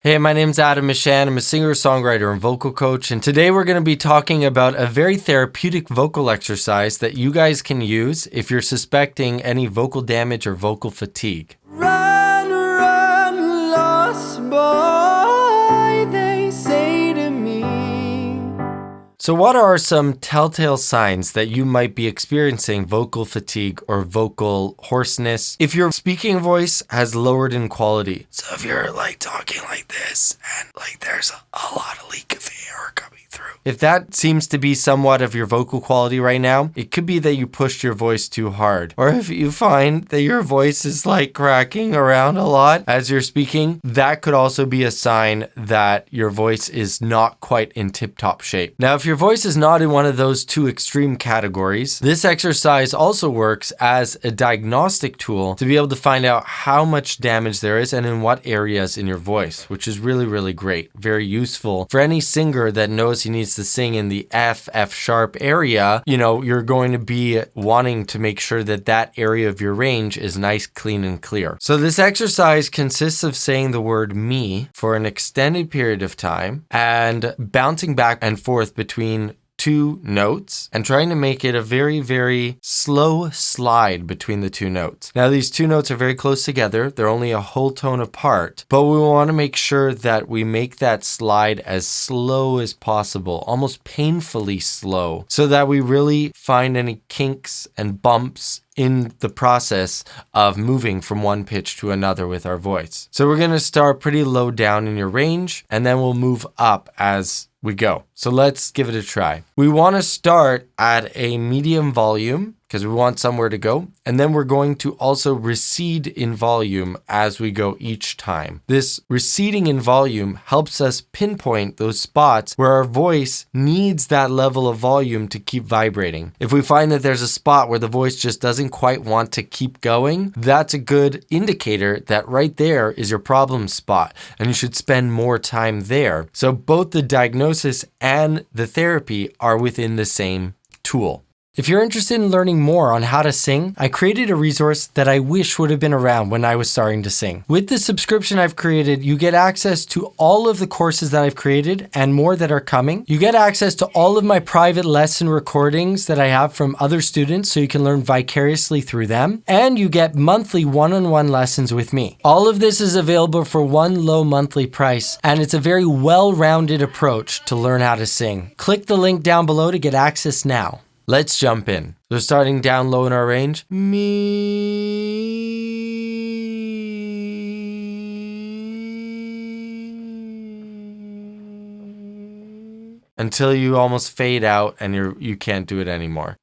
Hey, my name's Adam Mishan. I'm a singer, songwriter, and vocal coach. And today we're going to be talking about a very therapeutic vocal exercise that you guys can use if you're suspecting any vocal damage or vocal fatigue. Run, run, lost boy, they say to me. So what are some telltale signs that you might be experiencing vocal fatigue or vocal hoarseness if your speaking voice has lowered in quality? So if you're talking like this and there's a lot of leak of air coming through. If that seems to be somewhat of your vocal quality right now, it could be that you pushed your voice too hard. Or if you find that your voice is cracking around a lot as you're speaking, that could also be a sign that your voice is not quite in tip-top shape. Now, if your voice is not in one of those two extreme categories, this exercise also works as a diagnostic tool to be able to find out how much damage there is and in what areas in your voice, which is really, really great. Very useful for any singer that knows he needs to sing in the F sharp area. You're going to be wanting to make sure that that area of your range is nice, clean, and clear. So this exercise consists of saying the word me for an extended period of time and bouncing back and forth between two notes and trying to make it a very, very slow slide between the two notes. Now, these two notes are very close together. They're only a whole tone apart, but we want to make sure that we make that slide as slow as possible, almost painfully slow, so that we really find any kinks and bumps in the process of moving from one pitch to another with our voice. So we're going to start pretty low down in your range, and then we'll move up as we go. So let's give it a try. We want to start at a medium volume because we want somewhere to go. And then we're going to also recede in volume as we go each time. This receding in volume helps us pinpoint those spots where our voice needs that level of volume to keep vibrating. If we find that there's a spot where the voice just doesn't quite want to keep going, that's a good indicator that right there is your problem spot and you should spend more time there. So both the diagnosis and the therapy are within the same tool. If you're interested in learning more on how to sing, I created a resource that I wish would have been around when I was starting to sing. With the subscription I've created, you get access to all of the courses that I've created and more that are coming. You get access to all of my private lesson recordings that I have from other students so you can learn vicariously through them. And you get monthly one-on-one lessons with me. All of this is available for one low monthly price, and it's a very well-rounded approach to learn how to sing. Click the link down below to get access now. Let's jump in. So starting down low in our range, me, until you almost fade out and you can't do it anymore.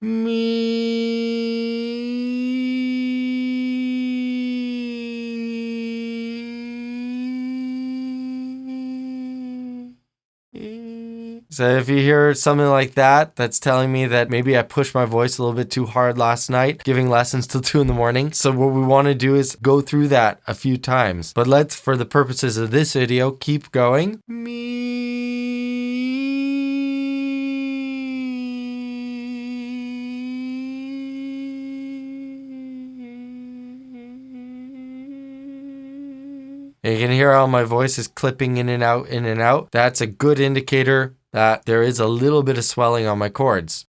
So if you hear something like that, that's telling me that maybe I pushed my voice a little bit too hard last night, giving lessons till 2 a.m. So what we want to do is go through that a few times. But let's, for the purposes of this video, keep going. You can hear how my voice is clipping in and out, in and out. That's a good indicator that there is a little bit of swelling on my chords.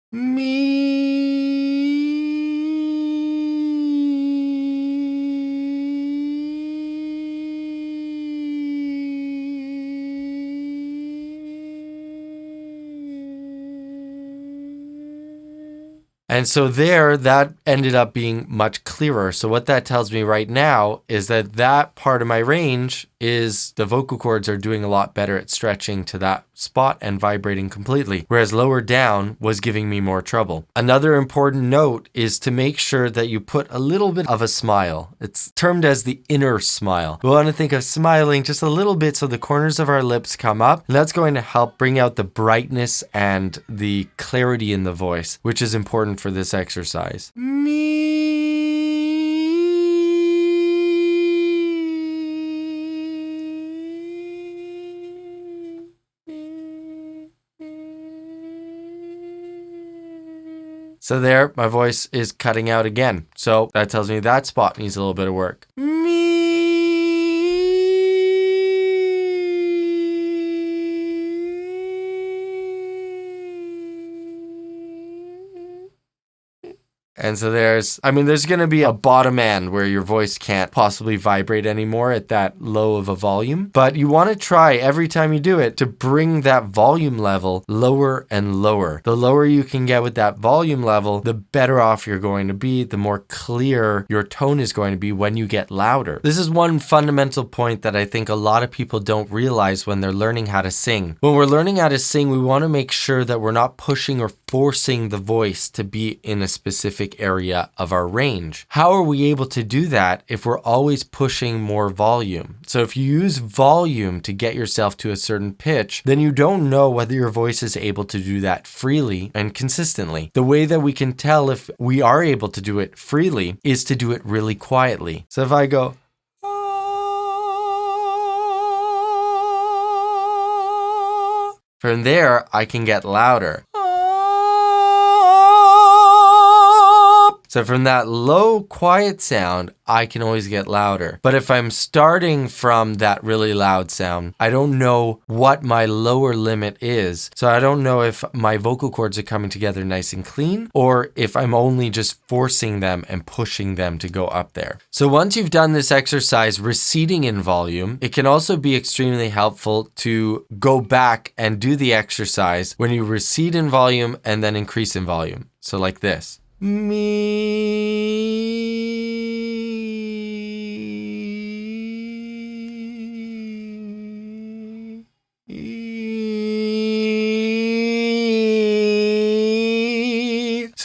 And so there, that ended up being much clearer. So what that tells me right now is that that part of my range is the vocal cords are doing a lot better at stretching to that spot and vibrating completely, whereas lower down was giving me more trouble. Another important note is to make sure that you put a little bit of a smile. It's termed as the inner smile. We want to think of smiling just a little bit so the corners of our lips come up, and that's going to help bring out the brightness and the clarity in the voice, which is important for this exercise. So there, my voice is cutting out again. So that tells me that spot needs a little bit of work. Me. And so there's going to be a bottom end where your voice can't possibly vibrate anymore at that low of a volume. But you want to try every time you do it to bring that volume level lower and lower. The lower you can get with that volume level, the better off you're going to be, the more clear your tone is going to be when you get louder. This is one fundamental point that I think a lot of people don't realize when they're learning how to sing. When we're learning how to sing, we want to make sure that we're not pushing or forcing the voice to be in a specific area of our range. How are we able to do that if we're always pushing more volume? So if you use volume to get yourself to a certain pitch, then you don't know whether your voice is able to do that freely and consistently. The way that we can tell if we are able to do it freely is to do it really quietly. So if I go, from there, I can get louder. So from that low, quiet sound, I can always get louder. But if I'm starting from that really loud sound, I don't know what my lower limit is. So I don't know if my vocal cords are coming together nice and clean, or if I'm only just forcing them and pushing them to go up there. So once you've done this exercise receding in volume, it can also be extremely helpful to go back and do the exercise when you recede in volume and then increase in volume. So like this. So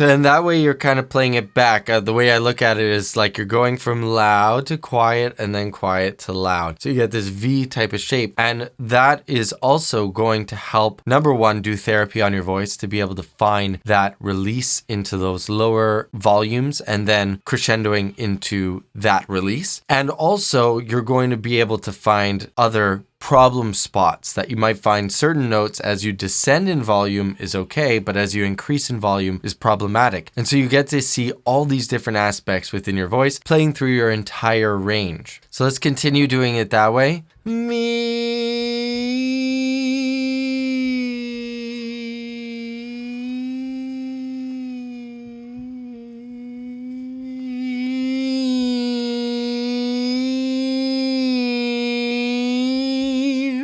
in that way, you're kind of playing it back. The way I look at it is like you're going from loud to quiet and then quiet to loud. So you get this V type of shape. And that is also going to help, number one, do therapy on your voice to be able to find that release into those lower volumes and then crescendoing into that release. And also, you're going to be able to find other problem spots that you might find certain notes as you descend in volume is okay, but as you increase in volume is problematic. And so you get to see all these different aspects within your voice playing through your entire range. So let's continue doing it that way.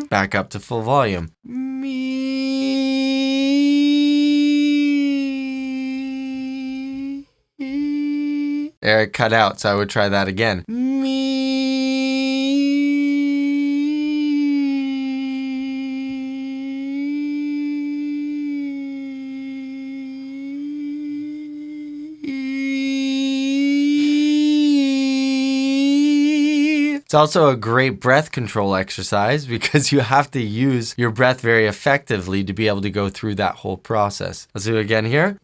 Back up to full volume. There, it cut out, so I would try that again. It's also a great breath control exercise because you have to use your breath very effectively to be able to go through that whole process. Let's do it again here.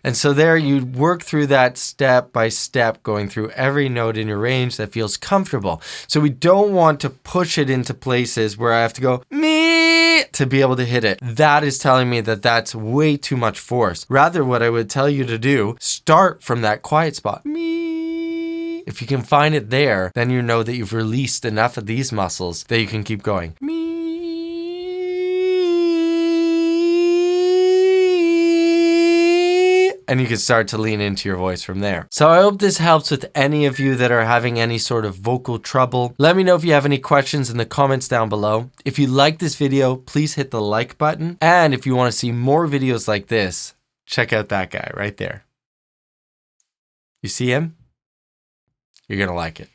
And so there you work through that step by step, going through every note in your range that feels comfortable. So we don't want to push it into places where I have to go me to be able to hit it. That is telling me that that's way too much force. Rather, what I would tell you to do, start from that quiet spot. Me. If you can find it there, then you know that you've released enough of these muscles that you can keep going. Me. And you can start to lean into your voice from there. So I hope this helps with any of you that are having any sort of vocal trouble. Let me know if you have any questions in the comments down below. If you like this video, please hit the like button. And if you want to see more videos like this, check out that guy right there. You see him? You're going to like it.